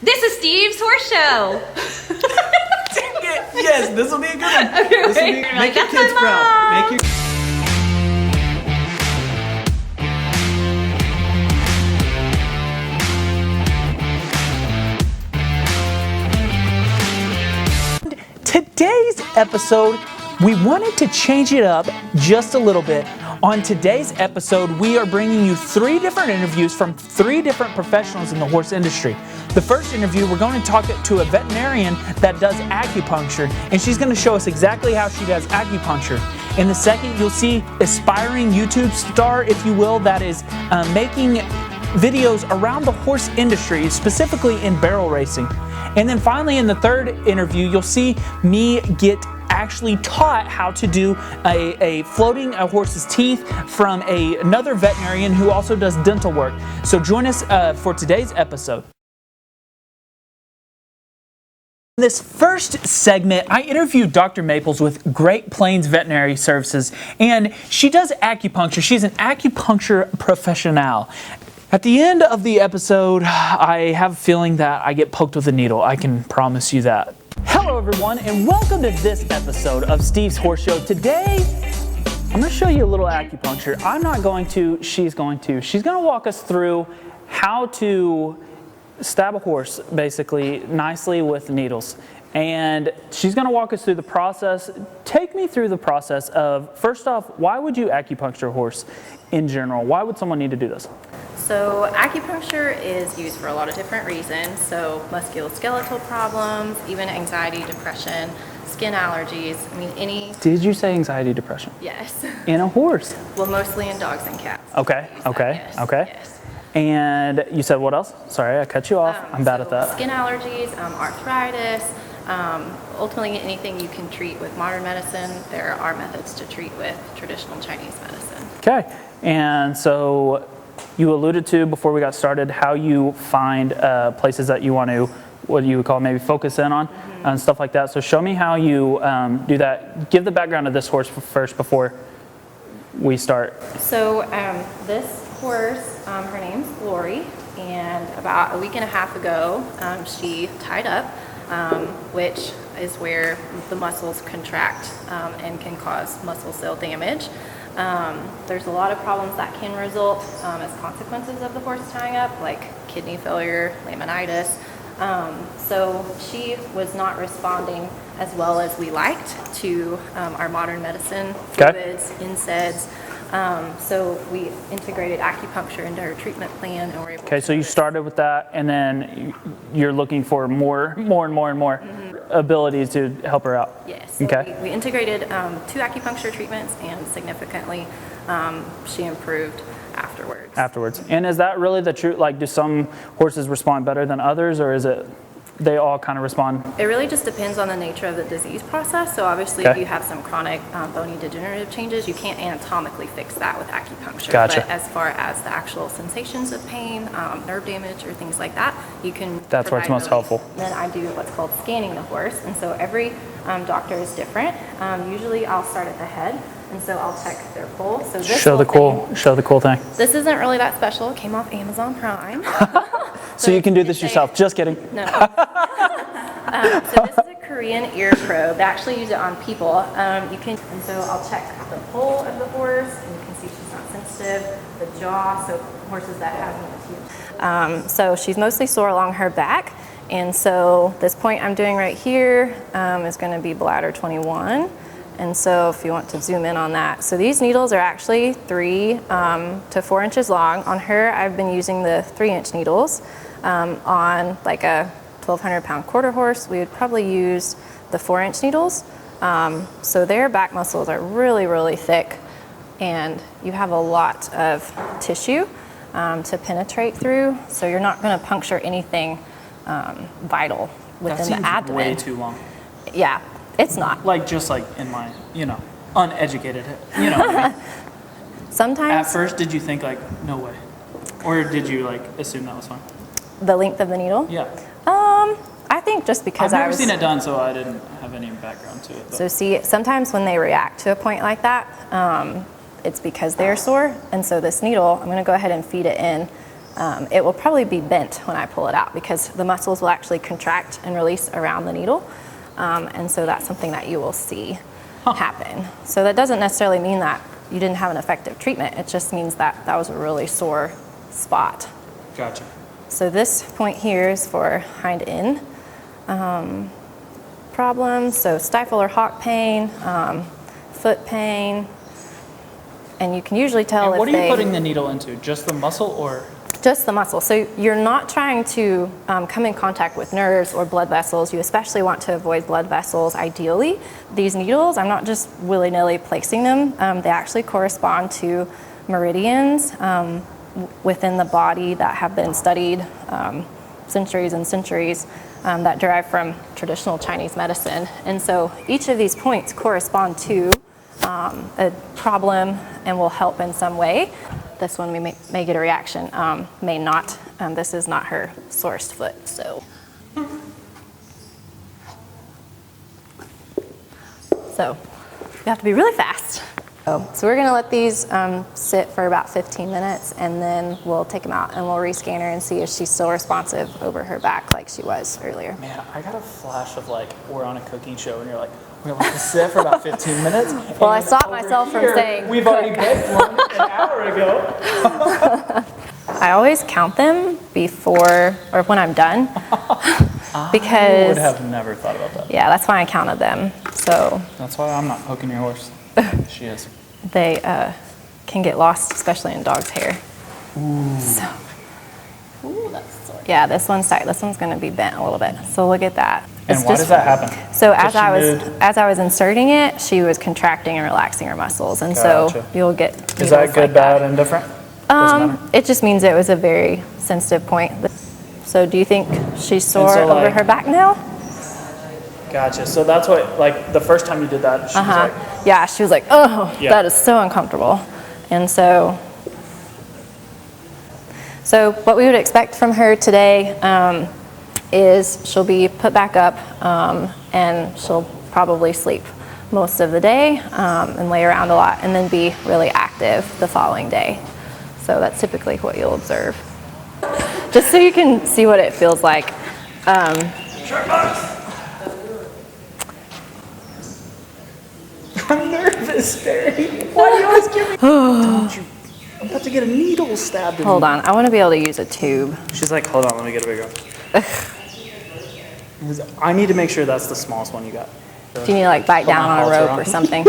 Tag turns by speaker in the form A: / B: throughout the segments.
A: This is Steve's Horse Show.
B: Yes, this will be a good one.
A: Okay,
B: This will be,
A: right.
B: make your
A: That's
B: kids
A: my
B: proud.
A: mom.
B: Make your Today's episode, we wanted to change it up just a little bit. On today's episode, we are bringing you 3 different interviews from 3 different professionals in the horse industry. The first interview, we're going to talk to a veterinarian that does acupuncture, and she's going to show us exactly how she does acupuncture. In the second, you'll see aspiring YouTube star, if you will, that is making videos around the horse industry, specifically in barrel racing. And then finally, in the third interview, you'll see me get actually taught how to do floating a horse's teeth from another veterinarian who also does dental work. So join us for today's episode. In this first segment, I interviewed Dr. Maples with Great Plains Veterinary Services, and she does acupuncture. She's an acupuncture professional. At the end of the episode, I have a feeling that I get poked with a needle. I can promise you that. Hello everyone, and welcome to this episode of Steve's Horse Show. Today, I'm going to show you a little acupuncture. I'm not going to, she's going to. She's going to walk us through how to stab a horse, basically, nicely with needles. And she's going to walk us through the process. Take me through the process of, first off, why would you acupuncture a horse in general? Why would someone need to do this?
C: So acupuncture is used for a lot of different reasons. So musculoskeletal problems, even anxiety, depression, skin allergies. I mean, any.
B: Did you say anxiety, depression?
C: Yes.
B: In a horse?
C: Well, mostly in dogs and cats.
B: Okay, okay,
C: Yes.
B: okay.
C: Yes.
B: And you said what else? Sorry, I cut you off. I'm bad at that.
C: Skin allergies, arthritis, ultimately anything you can treat with modern medicine. There are methods to treat with traditional Chinese medicine.
B: Okay, and so you alluded to before we got started how you find places that you want to, what you would call maybe focus in on and stuff like that. So show me how you do that. Give the background of this horse first before we start.
C: So this horse, her name's Lori, and about a week and a half ago, she tied up, which is where the muscles contract and can cause muscle cell damage. There's a lot of problems that can result as consequences of the horse tying up, like kidney failure, laminitis. So she was not responding as well as we liked to our modern medicine, fluids, NSAIDs. So we integrated acupuncture into her treatment plan, and we're able.
B: Okay, so you started with that, and then you're looking for more abilities to help her out.
C: Yes. So
B: Okay.
C: we integrated 2 acupuncture treatments, and significantly, she improved afterwards.
B: And is that really the truth? Like, do some horses respond better than others, or is it they all kind of respond?
C: It really just depends on the nature of the disease process. So obviously, if you have some chronic bony degenerative changes, you can't anatomically fix that with acupuncture.
B: Gotcha.
C: But as far as the actual sensations of pain, nerve damage, or things like that, you can.
B: That's where it's most
C: relief.
B: helpful.
C: Then I do what's called scanning the horse, and so every doctor is different. Usually, I'll start at the head. And so I'll check their pull. So this
B: Show the cool thing.
C: This isn't really that special. It came off Amazon Prime.
B: So you can do this yourself. Just kidding.
C: No. So this is a Korean ear probe. They actually use it on people. And so I'll check the pull of the horse, and you can see she's not sensitive. The jaw, so horses that have. So she's mostly sore along her back. And so this point I'm doing right here is going to be bladder 21. And so if you want to zoom in on that. So these needles are actually 3 to 4 inches long. On her, I've been using the 3-inch needles. On like a 1,200-pound quarter horse, we would probably use the 4-inch needles. So their back muscles are really, really thick, and you have a lot of tissue to penetrate through. So you're not going to puncture anything vital within the abdomen.
B: Way too long.
C: Yeah. It's not.
B: Like, just like in my, uneducated, what I mean.
C: Sometimes.
B: At first, did you think like, no way? Or did you like assume that was fine?
C: The length of the needle?
B: Yeah.
C: I think just because
B: I've never seen it done, so I didn't have any background to it. But.
C: So see, sometimes when they react to a point like that, it's because they're sore. And so this needle, I'm going to go ahead and feed it in it will probably be bent when I pull it out because the muscles will actually contract and release around the needle. And so that's something that you will see happen. So that doesn't necessarily mean that you didn't have an effective treatment. It just means that that was a really sore spot.
B: Gotcha.
C: So this point here is for hind end problems. So stifle or hock pain, foot pain, and you can usually tell
B: And what
C: if
B: are you putting the needle into? Just the muscle or?
C: Just the muscle. So you're not trying to come in contact with nerves or blood vessels. You especially want to avoid blood vessels ideally. These needles, I'm not just willy-nilly placing them. They actually correspond to meridians within the body that have been studied centuries and centuries that derive from traditional Chinese medicine. And so each of these points correspond to a problem and will help in some way. This one we may get a reaction, may not. This is not her sorest foot, so. So you have to be really fast. So we're gonna let these sit for about 15 minutes and then we'll take them out and we'll rescan her and see if she's still responsive over her back like she was earlier.
B: Man, I got a flash of like, we're on a cooking show and you're like, we're going to sit for about 15 minutes.
C: Well, I stopped myself from saying
B: we've already baked one an hour ago.
C: I always count them before or when I'm done because
B: I would have never thought about that.
C: Yeah, that's why I counted them. So
B: that's why I'm not poking your horse. She is.
C: They can get lost, especially in dogs' hair.
B: Ooh.
C: So,
B: ooh, that's sore.
C: Yeah, this one's tight. This one's going to be bent a little bit. So look at that.
B: And why does that happen?
C: So as I was inserting it, she was contracting and relaxing her muscles, and so you'll get.
B: Is that good, bad, and different?
C: It just means it was a very sensitive point. So do you think she's sore over her back now?
B: Gotcha. So that's what, like, the first time you did that, she was like...
C: Yeah, she was like, oh, yeah. That is so uncomfortable. And so what we would expect from her today is she'll be put back up and she'll probably sleep most of the day and lay around a lot and then be really active the following day. So that's typically what you'll observe. Just so you can see what it feels like.
B: I'm nervous, Barry. Why do you always give me... Don't you... I'm about to get a needle stabbed in me.
C: Hold on. I want to be able to use a tube.
B: She's like, hold on, let me get a bigger one. I need to make sure that's the smallest one you got.
C: Do you need to like bite down on a rope or something?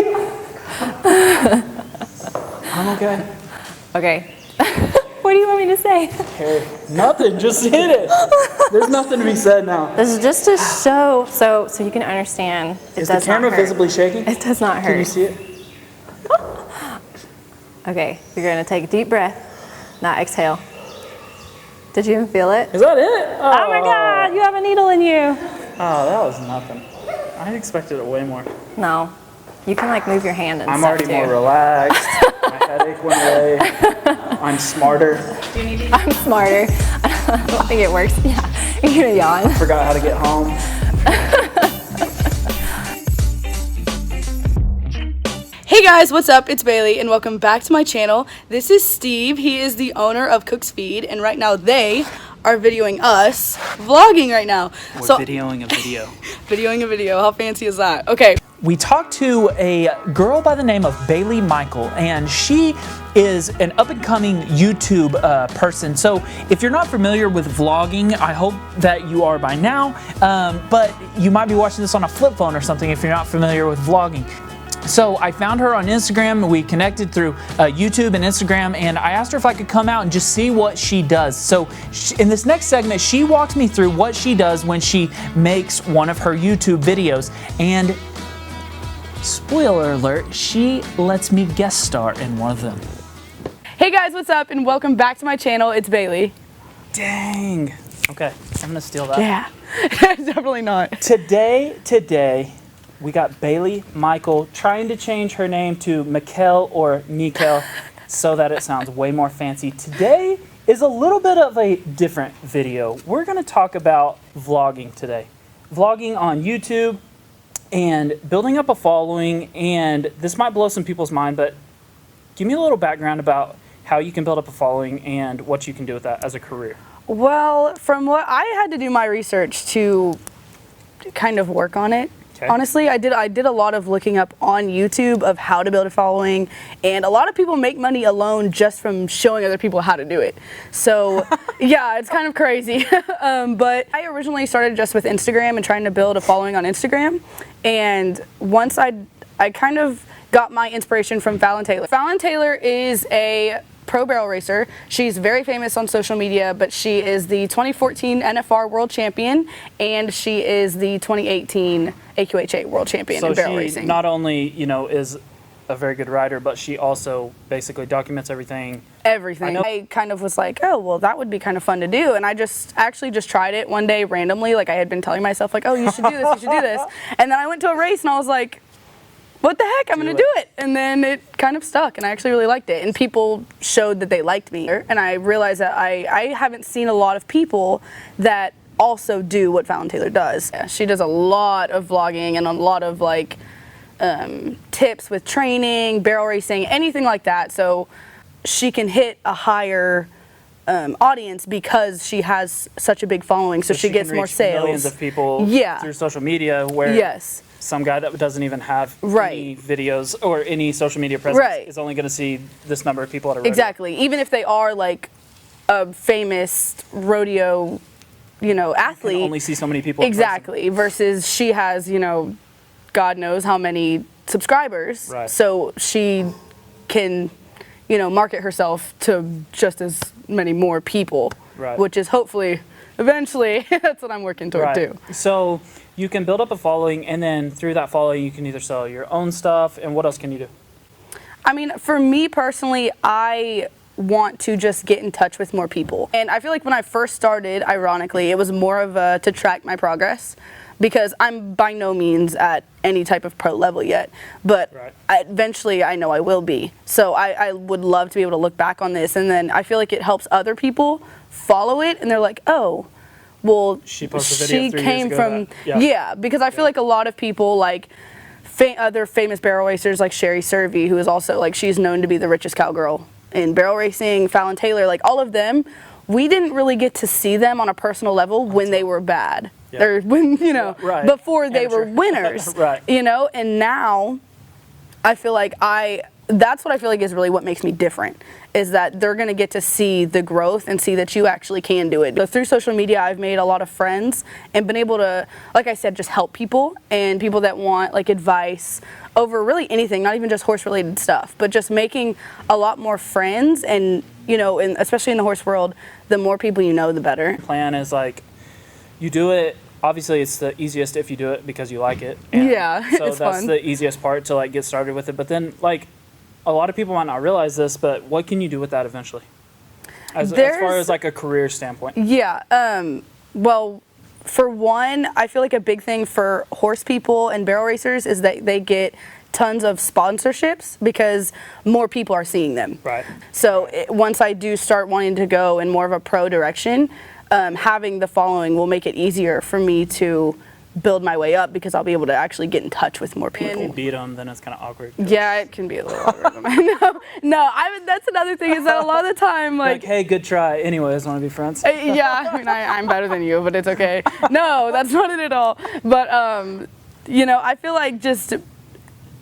B: I'm okay.
C: Okay. What do you want me to say?
B: Harry, nothing. Just hit it. There's nothing to be said now.
C: This is just to show, so you can understand.
B: Is the camera visibly shaking?
C: It does not hurt.
B: Can you see it?
C: Okay, you're gonna take a deep breath, not exhale. Did you even feel it?
B: Is that it?
C: Oh my God, you have a needle in you.
B: Oh, that was nothing. I expected it way more.
C: No, you can like move your hand and
B: I'm
C: stuff
B: already
C: too.
B: more relaxed. My headache went away. I'm smarter.
C: I'm smarter. I don't think it works. Yeah, you're gonna yawn.
B: I forgot how to get home.
D: Hey guys, what's up? It's Bailey and welcome back to my channel. This is Steve. He is the owner of Cook's Feed and right now they are videoing us vlogging right now.
B: We're videoing a video.
D: Videoing a video. How fancy is that? Okay.
B: We talked to a girl by the name of Bailey Michael, and she is an up-and-coming YouTube person. So if you're not familiar with vlogging, I hope that you are by now, but you might be watching this on a flip phone or something if you're not familiar with vlogging. So I found her on Instagram, we connected through YouTube and Instagram, and I asked her if I could come out and just see what she does. So in this next segment, she walked me through what she does when she makes one of her YouTube videos. And spoiler alert, she lets me guest star in one of them.
D: Hey guys, what's up? And welcome back to my channel. It's Bailey.
B: Dang. Okay, I'm gonna steal that.
D: Yeah, definitely not.
B: Today, we got Bailey Michael trying to change her name to Mikkel or Mikkel so that it sounds way more fancy. Today is a little bit of a different video. We're gonna talk about vlogging today. Vlogging on YouTube and building up a following, and this might blow some people's mind, but give me a little background about how you can build up a following and what you can do with that as a career.
D: Well, from what I had to do my research to kind of work on it.
B: Okay.
D: Honestly, I did a lot of looking up on YouTube of how to build a following, and a lot of people make money alone just from showing other people how to do it. So yeah, it's kind of crazy. But I originally started just with Instagram and trying to build a following on Instagram, and once I kind of got my inspiration from Fallon Taylor. Fallon Taylor is a pro barrel racer. She's very famous on social media, but she is the 2014 NFR World Champion, and she is the 2018 AQHA World Champion in barrel racing.
B: So she not only, is a very good rider, but she also basically documents everything.
D: Everything. I kind of was like, oh, well, that would be kind of fun to do. And I actually just tried it one day randomly. Like, I had been telling myself, like, oh, you should do this, you should do this. And then I went to a race and I was like, what the heck, I'm gonna do it. And then it kind of stuck, and I actually really liked it. And people showed that they liked me. And I realized that I haven't seen a lot of people that also do what Fallon Taylor does. Yeah, she does a lot of vlogging and a lot of like tips with training, barrel racing, anything like that. So she can hit a higher audience because she has such a big following. So she gets more sales.
B: Millions of people through social media where some guy that doesn't even have any videos or any social media presence is only going to see this number of people at a rodeo.
D: Exactly. Even if they are like a famous rodeo, athlete. You can
B: only see so many people.
D: Exactly. Versus she has, God knows how many subscribers.
B: Right.
D: So she can, market herself to just as many more people.
B: Right.
D: Which is hopefully, eventually, that's what I'm working toward too.
B: So you can build up a following, and then through that following, you can either sell your own stuff, and what else can you do?
D: I mean, for me personally, I want to just get in touch with more people. And I feel like when I first started, ironically, it was more of to track my progress, because I'm by no means at any type of pro level yet, but eventually I know I will be. So I would love to be able to look back on this, and then I feel like it helps other people follow it, and they're like, oh, well, she came from, because I feel like a lot of people, like other famous barrel racers like Sherry Servey, who is also like, she's known to be the richest cowgirl in barrel racing, Fallon Taylor, like all of them, we didn't really get to see them on a personal level when they were bad. Or when, before they were winners, and now I feel like that's what I feel like is really what makes me different, is that they're going to get to see the growth and see that you actually can do it. So through social media, I've made a lot of friends and been able to, like I said, just help people, and people that want like advice over really anything, not even just horse related stuff, but just making a lot more friends. And, and especially in the horse world, the more people you know, the better.
B: The plan is like, you do it, obviously it's the easiest if you do it because you like it. And so
D: it's
B: that's
D: fun.
B: The easiest part to like get started with it. But then like, a lot of people might not realize this, but what can you do with that eventually? As far as like a career standpoint.
D: Yeah, well, for one, I feel like a big thing for horse people and barrel racers is that they get tons of sponsorships because more people are seeing them.
B: Right.
D: So once I do start wanting to go in more of a pro direction, having the following will make it easier for me to build my way up, because I'll be able to actually get in touch with more people.
B: If you beat them, then it's kind of awkward.
D: Yeah, it can be a little awkward. That's another thing, is that a lot of the time, like
B: hey, good try. Anyways, want to be friends?
D: Yeah, I mean, I'm better than you, but it's okay. No, that's not it at all. But I feel like just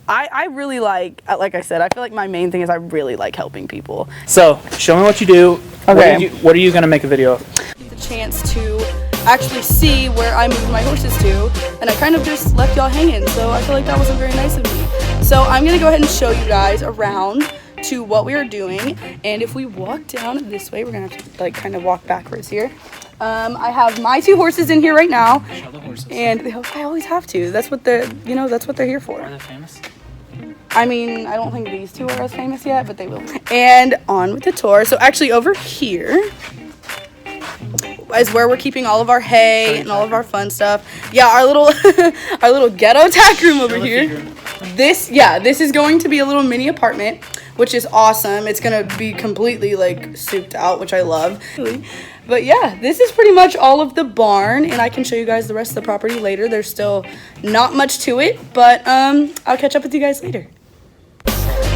D: I really like I said, I feel like my main thing is I really like helping people.
B: So show me what you do.
D: Okay.
B: What are you gonna make a video of?
D: The chance to actually see where I move my horses to, and I kind of just left y'all hanging, so I feel like that wasn't very nice of me. So I'm gonna go ahead and show you guys around to what we are doing, and if we walk down this way, we're gonna have to like kind of walk backwards here. I have my two horses in here right now, and I always have to. That's what they're here for.
B: Are they famous?
D: I mean, I don't think these two are as famous yet, but they will. And on with the tour. So actually over here is where we're keeping all of our hay and all of our fun stuff. Yeah, our little our little ghetto tack room over here. This is going to be a little mini apartment, which is awesome. It's gonna be completely like souped out, which I love. But yeah, this is pretty much all of the barn, and I can show you guys the rest of the property later. There's still not much to it, but I'll catch up with you guys later.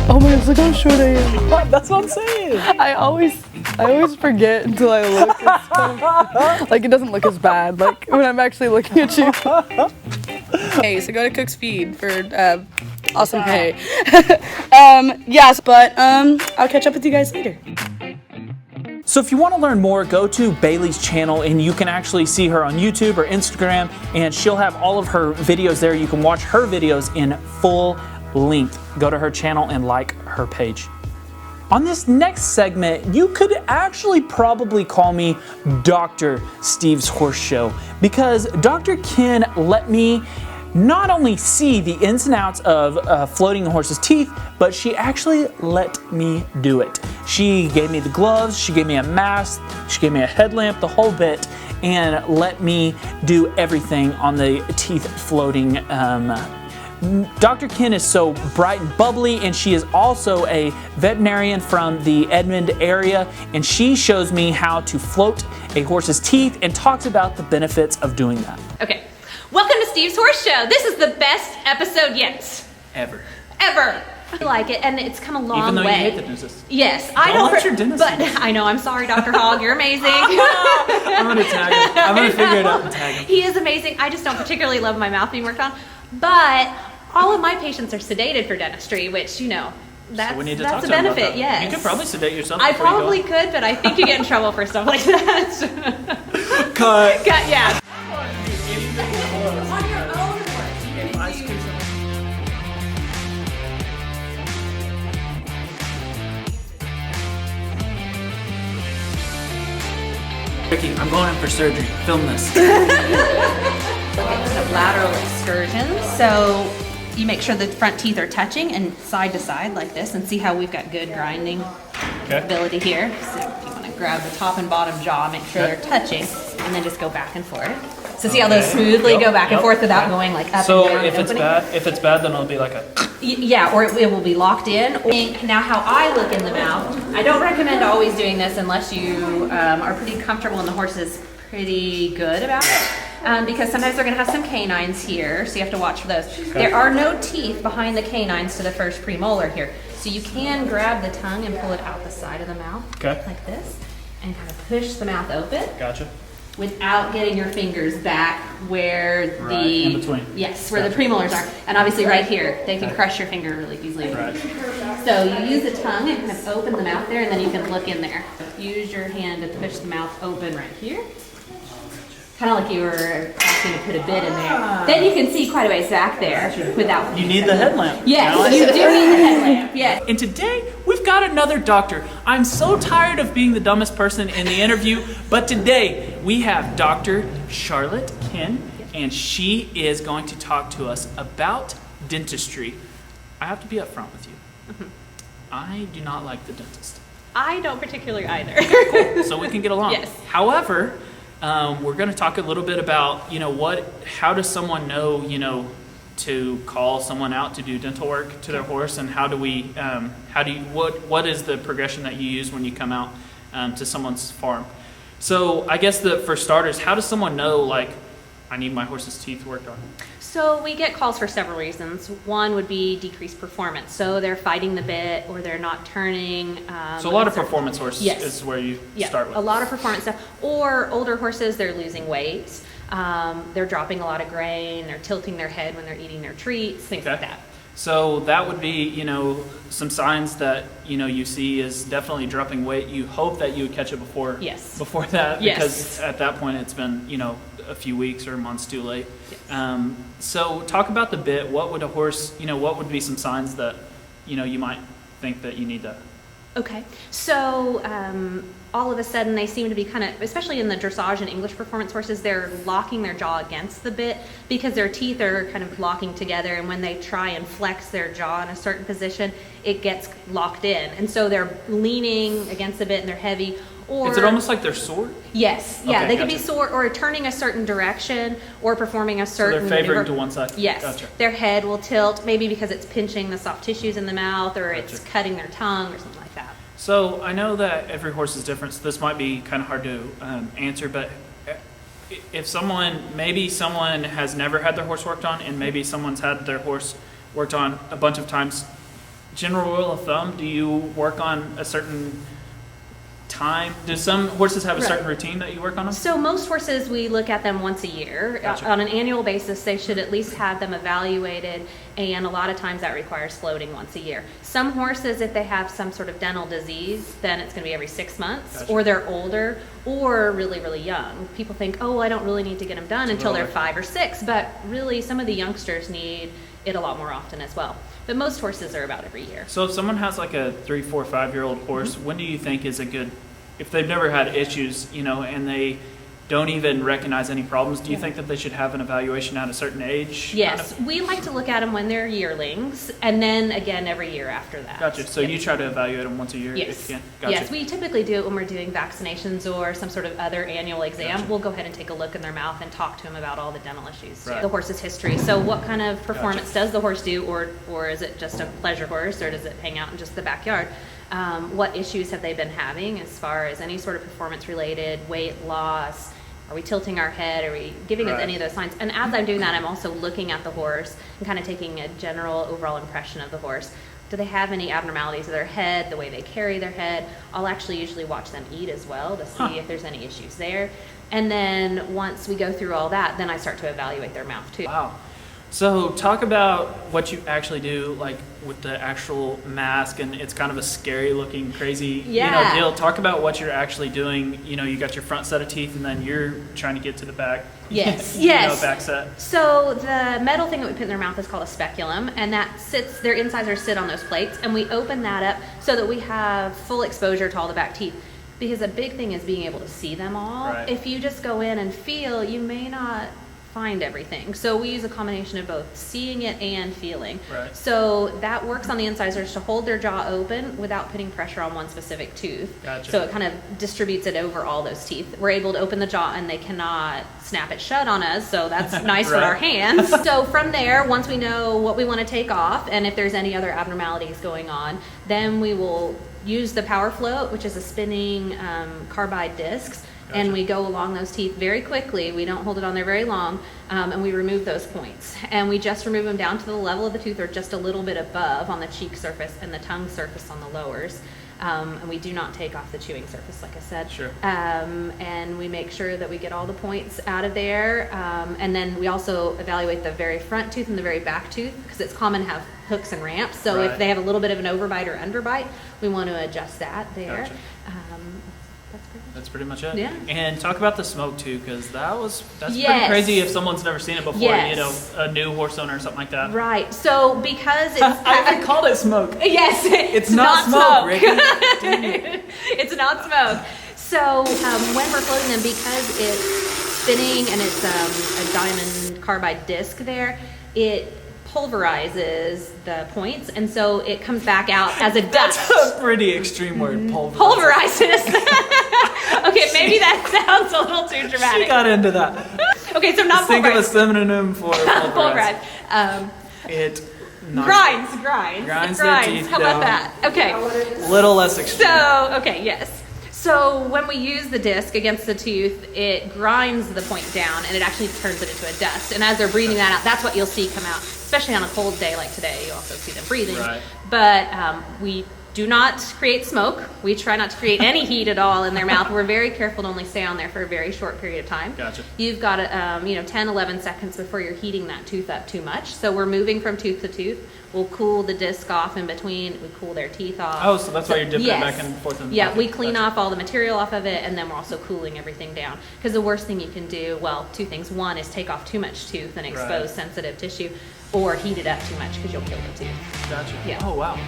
D: Oh my gosh, look how short I am.
B: That's what I'm saying.
D: I always forget until I look. It's kind of, like, it doesn't look as bad, like, when I'm actually looking at you. Okay, so go to Cook's feed for awesome hay. Yes, but I'll catch up with you guys later.
B: So if you want to learn more, go to Bailey's channel and you can actually see her on YouTube or Instagram, and she'll have all of her videos there. You can watch her videos in full length. Go to her channel and like her page. On this next segment, you could actually probably call me Dr. Steve's Horse Show, because Dr. Ken let me not only see the ins and outs of floating a horse's teeth, but she actually let me do it. She gave me the gloves, she gave me a mask, she gave me a headlamp, the whole bit, and let me do everything on the teeth floating. Dr. Ken is so bright and bubbly, and she is also a veterinarian from the Edmond area, and she shows me how to float a horse's teeth and talks about the benefits of doing that.
A: Okay, welcome to Steve's Horse Show. This is the best episode yet.
B: Ever.
A: I like it, and it's come a long way.
B: Even though you hate the dentist.
A: Yes,
B: I don't let your dentist
A: but
B: do this.
A: I know, I'm sorry, Dr. Hogg, you're amazing.
B: I'm gonna tag him. I'm gonna figure it out and tag him.
A: He is amazing. I just don't particularly love my mouth being worked on, but all of my patients are sedated for dentistry, which, you know, that's,
B: So we need to
A: that's
B: talk
A: a
B: to him about
A: benefit,
B: that.
A: yes.
B: You could probably sedate yourself.
A: I
B: before you go.
A: probably could, but I think you get in trouble for stuff like that.
B: Cut.
A: Yeah.
B: Ricky, I'm going in for surgery. Film this.
A: Look at lateral excursions. So you make sure the front teeth are touching and side to side like this, and see how we've got good grinding ability here. So if you want to grab the top and bottom jaw, make sure they're touching, and then just go back and forth. So see how those smoothly go back and forth without going like up
B: So
A: and down.
B: if it's bad, then it'll be like a.
A: Yeah, or it will be locked in. Now, how I look in the mouth, I don't recommend always doing this unless you are pretty comfortable and the horse is pretty good about it. Because sometimes they're going to have some canines here, so you have to watch for those. Okay. There are no teeth behind the canines to the first premolar here, so you can grab the tongue and pull it out the side of the mouth, like this, and kind of push the mouth open.
B: Gotcha.
A: Without getting your fingers back where the
B: in between.
A: Yes, where the premolars are, and obviously right here they can crush your finger really easily.
B: Right.
A: So you use the tongue and kind of open the mouth there, and then you can look in there. Use your hand to push the mouth open right here. Kind of like you were asking to put a bit in there. Then you can see quite a ways back there without.
B: You need the headlamp.
A: Yes, you do need the headlamp. Yes.
B: And today we've got another doctor. I'm so tired of being the dumbest person in the interview, but today we have Dr. Charlotte Ken, and she is going to talk to us about dentistry. I have to be upfront with you. I do not like the dentist.
A: I don't particularly either.
B: Cool. So we can get along.
A: Yes.
B: However, we're going to talk a little bit about, how does someone know, to call someone out to do dental work to their horse, and what is the progression that you use when you come out to someone's farm? So I guess for starters, how does someone know, I need my horse's teeth worked on?
A: So we get calls for several reasons. One would be decreased performance. So they're fighting the bit, or they're not turning.
B: So a lot of performance horses is where you start with.
A: A lot of performance stuff. Or older horses, they're losing weight. They're dropping a lot of grain. They're tilting their head when they're eating their treats, things like that.
B: So that would be, some signs that, you see is definitely dropping weight. You hope that you would catch it before that, because at that point it's been, a few weeks or months too late. Yes. So talk about the bit. What would a horse, what would be some signs that, you might think that you need to?
A: Okay. So all of a sudden they seem to be kind of, especially in the dressage and English performance horses, they're locking their jaw against the bit because their teeth are kind of locking together, and when they try and flex their jaw in a certain position, it gets locked in. And so they're leaning against the bit and they're heavy. Or,
B: is it almost like they're sore?
A: Yes. Yeah,
B: okay,
A: they could be sore, or turning a certain direction, or performing a certain
B: So they're favoring
A: maneuver.
B: to one side?
A: Yes.
B: Gotcha.
A: Their head will tilt, maybe because it's pinching the soft tissues in the mouth, or it's cutting their tongue or something like that.
B: So I know that every horse is different, so this might be kind of hard to answer, but if maybe someone has never had their horse worked on, and maybe someone's had their horse worked on a bunch of times, general rule of thumb, do you work on a certain time? Do some horses have a
A: Right.
B: certain routine that you work on them?
A: So most horses, we look at them once a year.
B: Gotcha.
A: On an annual basis, they should at least have them evaluated, and a lot of times that requires floating once a year. Some horses, if they have some sort of dental disease, then it's going to be every 6 months,
B: Gotcha.
A: or they're older, or really, really young. People think, oh, I don't really need to get them done until they're
B: older.
A: 5 or 6, but really some of the youngsters need it a lot more often as well. But most horses are about every year.
B: So if someone has like a 3, 4, 5-year-old horse, when do you think is a good, if they've never had issues, and they don't even recognize any problems, do you think that they should have an evaluation at a certain age?
A: Yes, we like to look at them when they're yearlings, and then again every year after that.
B: Gotcha. So
A: Yep.
B: you try to evaluate them once a year
A: Yes.
B: if you can? Gotcha.
A: Yes, we typically do it when we're doing vaccinations or some sort of other annual exam.
B: Gotcha.
A: We'll go ahead and take a look in their mouth and talk to them about all the dental issues.
B: Right.
A: The horse's history. So what kind of performance does the horse do, or is it just a pleasure horse, or does it hang out in just the backyard? What issues have they been having as far as any sort of performance related, weight loss? Are we tilting our head? Are we giving us
B: Right.
A: any of those signs? And as I'm doing that, I'm also looking at the horse and kind of taking a general overall impression of the horse. Do they have any abnormalities of their head, the way they carry their head? I'll actually usually watch them eat as well to see if there's any issues there. And then once we go through all that, then I start to evaluate their mouth too.
B: Wow. So talk about what you actually do, like with the actual mask, and it's kind of a scary looking, crazy,
A: Yeah.
B: deal. Talk about what you're actually doing. You got your front set of teeth, and then you're trying to get to the back.
A: Yes, yes.
B: Back set.
A: So the metal thing that we put in their mouth is called a speculum, and that sits, their incisors sit on those plates, and we open that up so that we have full exposure to all the back teeth. Because a big thing is being able to see them all.
B: Right.
A: If you just go in and feel, you may not find everything. So we use a combination of both seeing it and feeling.
B: Right.
A: So that works on the incisors to hold their jaw open without putting pressure on one specific tooth.
B: Gotcha.
A: So it kind of distributes it over all those teeth. We're able to open the jaw and they cannot snap it shut on us, so that's nice for
B: Right.
A: our hands. So from there, once we know what we want to take off and if there's any other abnormalities going on, then we will use the power float, which is a spinning carbide discs.
B: Gotcha.
A: And we go along those teeth very quickly. We don't hold it on there very long, and we remove those points. And we just remove them down to the level of the tooth or just a little bit above on the cheek surface and the tongue surface on the lowers. And we do not take off the chewing surface, like I said.
B: Sure.
A: And we make sure that we get all the points out of there. And then we also evaluate the very front tooth and the very back tooth, because it's common to have hooks and ramps. So
B: Right.
A: if they have a little bit of an overbite or underbite, we want to adjust that there.
B: Gotcha.
A: That's pretty much
B: That's pretty much it.
A: Yeah.
B: And talk about the smoke too, because that's pretty
A: Yes.
B: crazy if someone's never seen it before.
A: Yes.
B: A new horse owner or something like that.
A: Right. So because it's
B: I even called it smoke.
A: yes,
B: It's not smoke, Ricky. Dang it.
A: It's not smoke. So when we're floating them, because it's spinning and it's a diamond carbide disc there, it pulverizes the points, and so it comes back out as a dust.
B: That's a pretty extreme word.
A: Pulverizes. Okay, maybe that sounds a little too
B: She
A: dramatic.
B: got into that.
A: Okay, so not
B: Think of a
A: pulverized.
B: synonym for
A: Pulverized.
B: pulverized. It knocks-
A: Grinds.
B: Grinds
A: It
B: their teeth
A: How about
B: down.
A: that? Okay.
B: Little less extreme.
A: So, okay, yes. So when we use the disc against the tooth, it grinds the point down and it actually turns it into a dust. And as they're breathing that out, that's what you'll see come out, especially on a cold day like today. You also see them breathing.
B: Right.
A: But we do not create smoke. We try not to create any heat at all in their mouth. We're very careful to only stay on there for a very short period of time.
B: Gotcha.
A: You've got 10, 11 seconds before you're heating that tooth up too much. So we're moving from tooth to tooth. We'll cool the disc off in between. We cool their teeth off.
B: Oh, so that's why you're dipping
A: yes.
B: it back and forth.
A: Yeah,
B: okay,
A: we clean
B: gotcha.
A: off all the material off of it, and then we're also cooling everything down. Because the worst thing you can do, well, two things. One is take off too much tooth and expose
B: Right.
A: sensitive tissue, or heat it up too much because you'll kill the tooth.
B: Gotcha.
A: Yeah.
B: Oh, wow.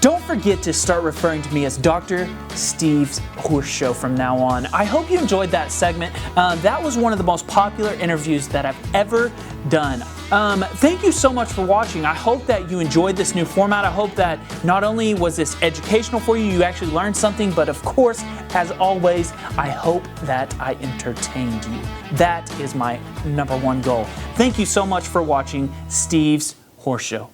B: Don't forget to start referring to me as Dr. Steve's Horse Show from now on. I hope you enjoyed that segment. That was one of the most popular interviews that I've ever done. Thank you so much for watching. I hope that you enjoyed this new format. I hope that not only was this educational for you, you actually learned something, but of course, as always, I hope that I entertained you. That is my #1 goal. Thank you so much for watching Steve's Horse Show.